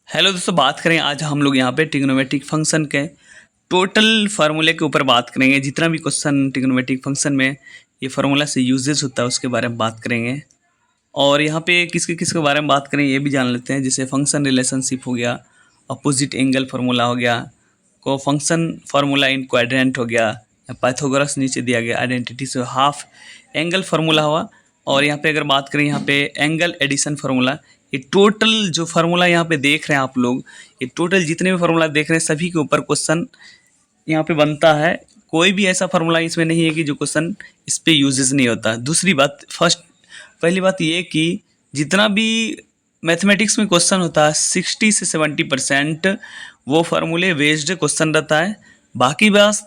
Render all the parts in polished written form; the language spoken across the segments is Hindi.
हेलो दोस्तों, बात करें आज हम लोग यहाँ पे ट्रिग्नोमेट्रिक फंक्शन के टोटल फार्मूले के ऊपर बात करेंगे। जितना भी क्वेश्चन ट्रिग्नोमेट्रिक फंक्शन में ये फार्मूला से यूजेस होता है उसके बारे में बात करेंगे। और यहाँ पे किसके किसके बारे में बात करें ये भी जान लेते हैं। जैसे फंक्शन रिलेशनशिप हो गया, अपोजिट एंगल फार्मूला हो गया, को फंक्शन फार्मूला इन क्वाड्रेंट हो गया, पाइथागोरस नीचे दिया गया, आइडेंटिटी से हाफ एंगल फार्मूला हुआ। और यहाँ पे अगर बात करें यहाँ पे एंगल एडिशन फार्मूला, ये टोटल जो फार्मूला यहाँ पे देख रहे हैं आप लोग, ये टोटल जितने भी फार्मूला देख रहे हैं सभी के ऊपर क्वेश्चन यहाँ पे बनता है। कोई भी ऐसा फार्मूला इसमें नहीं है कि जो क्वेश्चन इस पे यूजेस नहीं होता। दूसरी बात, पहली बात ये कि जितना भी मैथमेटिक्स में क्वेश्चन होता है 60 से 70% वो फार्मूले बेस्ड क्वेश्चन रहता है। बाकी बस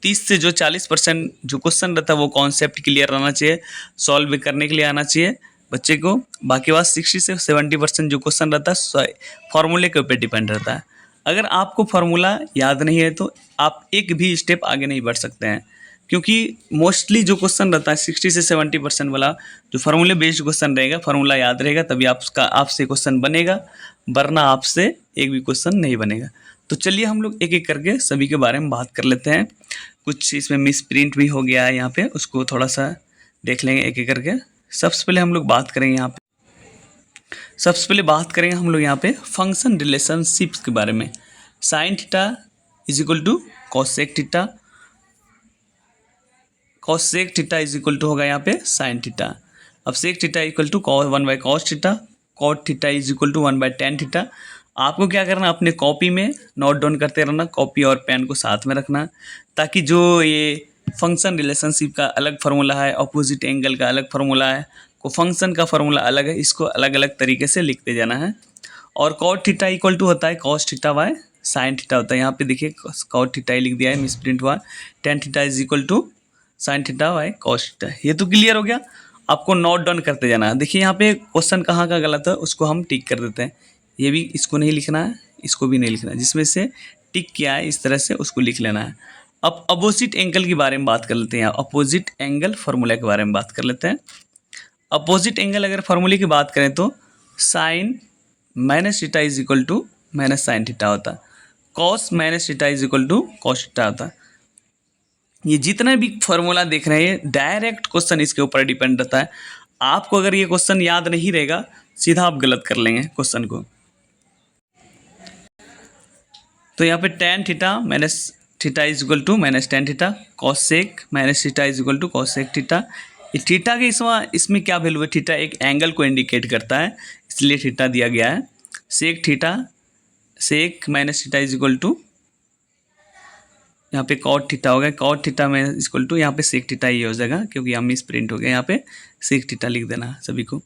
30 से जो 40% जो क्वेश्चन रहता है वो कॉन्सेप्ट क्लियर रहना चाहिए, सॉल्व करने के लिए आना चाहिए बच्चे को। बाकी बात 60 से 70% जो क्वेश्चन रहता है फार्मूले के ऊपर डिपेंड रहता है। अगर आपको फार्मूला याद नहीं है तो आप एक भी स्टेप आगे नहीं बढ़ सकते हैं, क्योंकि मोस्टली जो क्वेश्चन रहता है 60 से 70% वाला जो फार्मूले बेस्ड क्वेश्चन रहेगा, फार्मूला याद रहेगा तभी आपसे क्वेश्चन बनेगा, वरना आपसे एक भी क्वेश्चन नहीं बनेगा। तो चलिए हम लोग एक एक करके सभी के बारे में बात कर लेते हैं। कुछ इसमें मिस प्रिंट भी हो गया है यहाँ पे, उसको थोड़ा सा देख लेंगे एक एक करके। सबसे पहले हम लोग बात करेंगे यहाँ पे फंक्शन रिलेशनशिप्स के बारे में। Sine theta is equal to cosec theta, cosec theta is equal to होगा यहाँ पे साइन थीटा। अब sec theta equal to 1/cos theta, cot theta is equal to 1/tan theta. आपको क्या करना, अपने कॉपी में नोट डाउन करते रहना, कॉपी और पेन को साथ में रखना, ताकि जो ये फंक्शन रिलेशनशिप का अलग फार्मूला है, अपोजिट एंगल का अलग फार्मूला है, को फंक्शन का फार्मूला अलग है, इसको अलग अलग तरीके से लिखते जाना है। और कॉट थीटा इक्वल टू होता है cos theta by sine theta होता है। यहाँ पे देखिए कॉट थीटा ही लिख दिया है, मिस प्रिंट हुआ। tan theta is equal to sine theta by cos theta. ये तो क्लियर हो गया, आपको नोट डाउन करते जाना है। देखिए यहाँ पे क्वेश्चन कहाँ का गलत है उसको हम टिक कर देते हैं। ये भी इसको नहीं लिखना है, इसको भी नहीं लिखना है, जिसमें से टिक किया है इस तरह से उसको लिख लेना है। अब अपोजिट एंगल के बारे में बात कर लेते हैं। अपोजिट एंगल फार्मूला के बारे में बात कर लेते हैं। अपोजिट एंगल अगर फार्मूले की बात करें तो sine minus theta is equal to minus sine theta होता है, cos minus theta is equal to cos theta होता है। ये जितना भी फार्मूला देख रहे हैं डायरेक्ट क्वेश्चन इसके ऊपर डिपेंड रहता है। आपको अगर ये क्वेश्चन याद नहीं रहेगा सीधा आप गलत कर लेंगे क्वेश्चन को। तो यहाँ पे tan theta minus theta is equal to minus tan theta, cosec minus theta is equal to cosec theta. ये थीटा के इसमें क्या वैल्यू है, थीटा एक एंगल को इंडिकेट करता है इसलिए थीटा दिया गया है। Sec theta, sec minus theta is equal to यहाँ पे कॉट थीटा हो गया, cot theta minus equal to यहाँ पे सेक थीटा ही हो जाएगा, क्योंकि यहाँ मिस प्रिंट हो गया, यहाँ पे सेक थीटा लिख देना सभी को।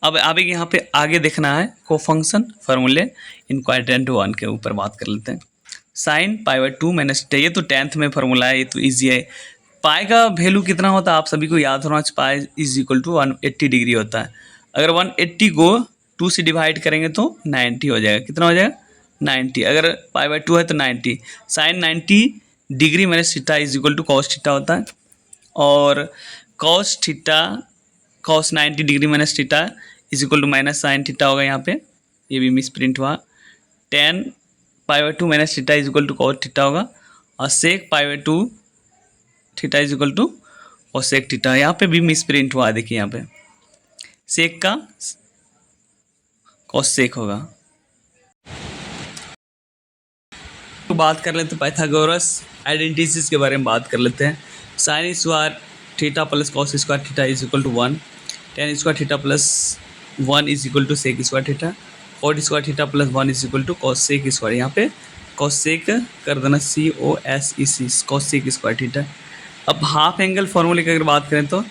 अब आगे यहाँ पे आगे देखना है को फंक्शन फार्मूले इन क्वाड्रेंट 1 के ऊपर बात कर लेते हैं। साइन π/2 माइनस थीटा, ये तो 10th में फार्मूला है, ये तो ईजी है। पाई का वैल्यू कितना होता है आप सभी को याद होना चाहिए, pi is equal to 180 degree होता है। अगर 180 को 2 से डिवाइड करेंगे तो 90 हो जाएगा। कितना हो जाएगा 90। अगर π/2 है तो 90। Sine 90 degree minus theta is equal to cos theta होता है। और cos theta cos 90 degree minus theta is equal to minus sine theta होगा यहाँ पे, ये भी मिस प्रिंट हुआ। tan π/2 minus theta is equal to cos theta होगा। और sec π/2 theta is equal to cosec theta, यहाँ पे भी मिस प्रिंट हुआ। देखिए यहाँ पे सेक का कॉसेक होगा। तो बात कर लेते हैं पाइथागोरस आइडेंटिटीज के बारे में बात कर लेते हैं। Sine square theta plus cos square theta is equal to 1, tan square theta plus 1 is equal to sec square theta, cot square theta plus 1 is equal to cosec square. यहाँ पे कॉसेक कर देना COSEC, कॉसेक स्क्वायर थीटा। अब हाफ एंगल फार्मूले की अगर बात करें तो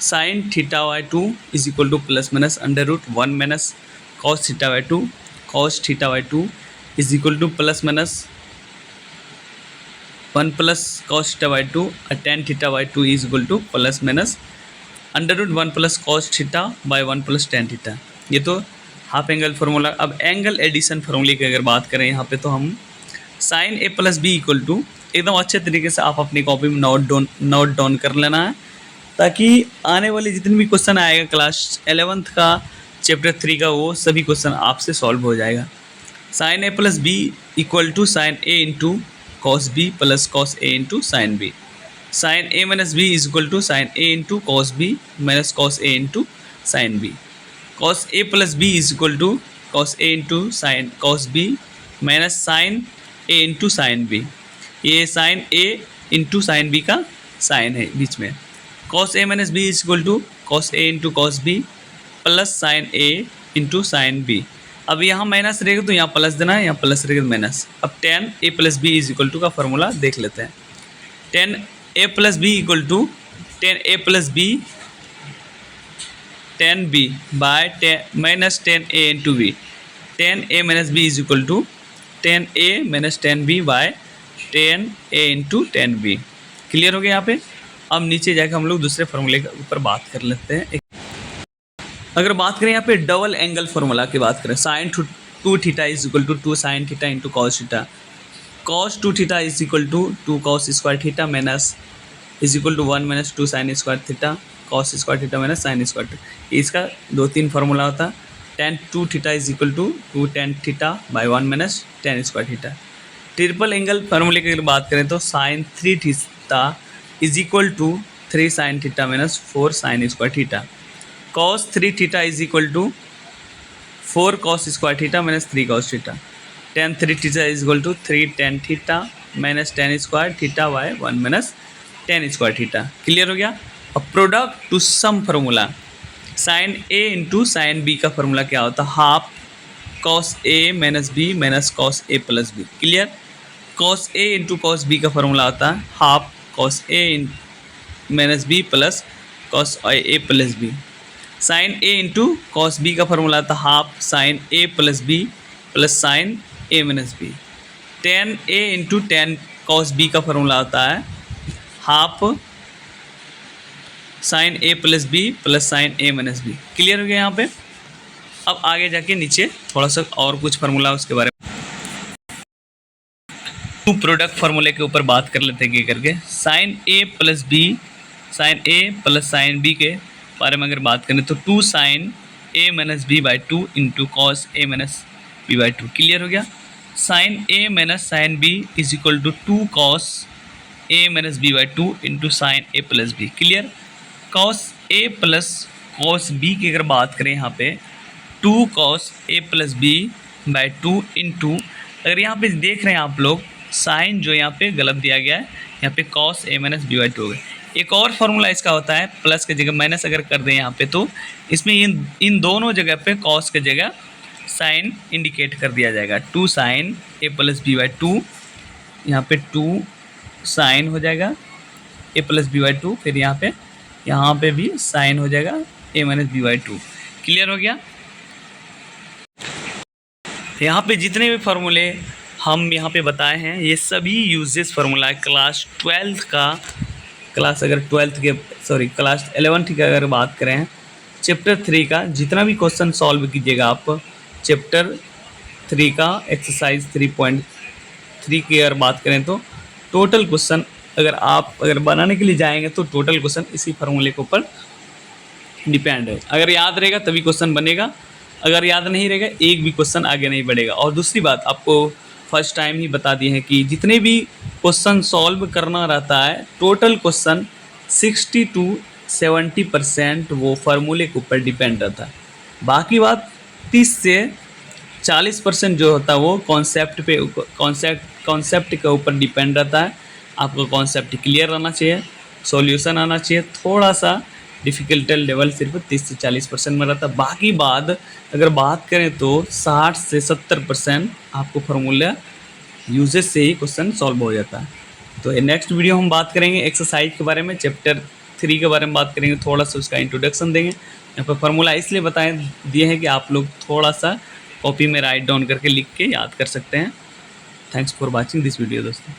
sine θ/2 is equal to plus minus √1 minus cos θ/2, cos θ/2 is equal to plus minus 1 plus cos θ/2 और tan θ/2 is equal to plus minus √1 plus cos θ/1 plus tan theta. ये तो हाफ एंगल फार्मूला। अब एंगल एडिशन फार्मूले की अगर बात करें यहाँ पे तो हम sine A plus B equal to, एकदम अच्छे तरीके से आप अपनी कॉपी में नोट डाउन कर लेना है, ताकि आने वाले जितने भी क्वेश्चन आएगा क्लास 11th का चैप्टर 3 का वो सभी क्वेश्चन आपसे सॉल्व हो जाएगा। Sine A plus B equal to sine A into cos B plus cos A into sine B. Sine A minus B is equal to sine A into cos B minus cos A into sine B. Cos A plus B is equal to cos A into sine cos B minus sine A into sine B. ये sine A into sine B का साइन है बीच में। Cos A minus B is equal to cos A into cos B plus sine A into sine B. अब यहाँ माइनस रहेगा तो यहाँ प्लस देना है, यहाँ प्लस रहेगा तो माइनस। अब tan A plus B is equal to का फॉर्मूला देख लेते हैं। Tan A plus B equal to tan A plus B tan B by minus tan A into B. Tan A minus B is equal to tan A minus tan B by tan A into tan B. Clear हो गया यहाँ पे। अब नीचे जाकर हम लोग दूसरे फार्मूले के ऊपर बात कर लेते हैं। अगर बात करें यहाँ पे डबल एंगल फार्मूला की बात करें, sine two theta is equal to two sine theta into cos theta. Cos two theta is equal to two cos square theta minus is equal to one minus two sine square theta cos square theta minus sine square theta. इसका 2-3 फार्मूला होता है। Tan two theta is equal to two tan theta by one minus tan square theta. Triple angle फार्मूले की अगर बात करें तो sine three theta is equal to three sine theta minus four sine square theta. Cos three theta is equal to four cos square theta minus three cos theta. Tan three theta is equal to three tan theta minus tan square theta by one minus tan square theta. Clear हो गया। अब product to sum formula, sine A into sine B का फार्मूला क्या होता है? Half cos A minus B minus cos A plus B. Clear. Cos A into cos B का फार्मूला होता है half cos A minus B plus cos A plus B. Sine A into cos B का फार्मूला आता है half sine A plus B plus sine A minus B. Tan A into ten cos B का फार्मूला आता है half sine A plus B plus sine A minus B. Clear हो गया यहाँ पे। अब आगे जाके नीचे थोड़ा सा और कुछ फार्मूला उसके बारे में टू प्रोडक्ट फार्मूले के ऊपर बात कर लेते हैं कि करके। Sine A plus B sine A plus sine B के बारे में अगर बात करें तो two sine A minus B by two into cos A minus B by two. Clear हो गया। Sine A minus sine B is equal to two cos A minus B by two into sine A plus B. Clear. Cos A plus cos B की अगर बात करें यहाँ पे to cos A plus B by two into, अगर यहाँ पे देख रहे हैं आप लोग साइन जो यहाँ पे गलत दिया गया है, यहाँ पे cos A minus B by two हो गया। एक और फार्मूला इसका होता है प्लस की जगह माइनस अगर कर दें यहाँ पे तो इसमें इन दोनों जगह पे कॉस की जगह साइन इंडिकेट कर दिया जाएगा। Two sine A plus B by two, यहाँ पे टू साइन हो जाएगा A plus B by two, फिर यहाँ पे भी साइन हो जाएगा A minus B by two. Clear हो गया। यहाँ पे जितने भी फार्मूले हम यहाँ पे बताए हैं ये सभी यूजेस फार्मूला है क्लास 12 का। क्लास 11th का अगर बात करें चैप्टर 3 का जितना भी क्वेश्चन सॉल्व कीजिएगा आप चैप्टर 3 का एक्सरसाइज 3.3 की अगर बात करें तो टोटल क्वेश्चन अगर बनाने के लिए जाएंगे तो टोटल क्वेश्चन इसी फार्मूले के ऊपर डिपेंड है। अगर याद रहेगा तभी क्वेश्चन बनेगा, अगर याद नहीं रहेगा एक भी क्वेश्चन आगे नहीं बढ़ेगा। और दूसरी बात आपको फर्स्ट टाइम ही बता दिए हैं कि जितने भी क्वेश्चन सॉल्व करना रहता है टोटल क्वेश्चन 60 to 70% वो फार्मूले के ऊपर डिपेंड रहता है। बाकी बात 30 से 40% जो होता है वो कॉन्सेप्ट के ऊपर डिपेंड रहता है। आपको कॉन्सेप्ट क्लियर रहना चाहिए, सॉल्यूशन आना चाहिए। थोड़ा सा डिफ़िकल्ट लेवल सिर्फ 30 से 40% में रहता है। बाकी बात अगर बात करें तो 60 से 70% आपको फार्मूला यूजेस से ही क्वेश्चन सॉल्व हो जाता है। तो नेक्स्ट वीडियो हम बात करेंगे एक्सरसाइज के बारे में, चैप्टर 3 के बारे में बात करेंगे, थोड़ा सा उसका इंट्रोडक्शन देंगे। यहाँ पर फार्मूला इसलिए बताए दिए हैं कि आप लोग थोड़ा सा कॉपी में राइट डाउन करके लिख के याद कर सकते हैं। Thanks for watching this video दोस्तों।